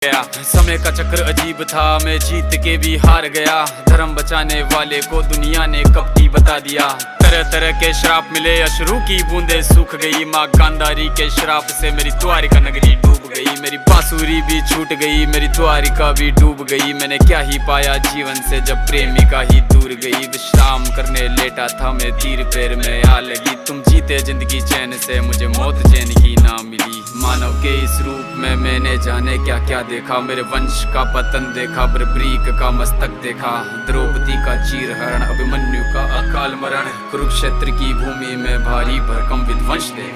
गया। समय का चक्र अजीब था, मैं जीत के भी हार गया। धर्म बचाने वाले को दुनिया ने कपटी बता दिया। तरह तरह के श्राप मिले, अश्रु की बूंदें सूख गई। माँ गांधारी के श्राप से मेरी द्वारिका नगरी डूब गई। मेरी बांसुरी भी छूट गई, मेरी द्वारिका भी डूब गई। मैंने क्या ही पाया जीवन से जब प्रेमिका ही दूर गई। विश्राम करने लेटा था मैं, तीर पैर में आ लगी। तुम जीते जिंदगी चैन से, मुझे मौत चैन की ना मिली। मानव के इस रूप में मैंने जाने क्या क्या देखा। मेरे वंश का पतन देखा, बर्बरीक का मस्तक देखा। द्रौपदी का चीरहरण, अभिमन्यु का अकाल मरण। कुरुक्षेत्र की भूमि में भारी भरकम विध्वंस देखा।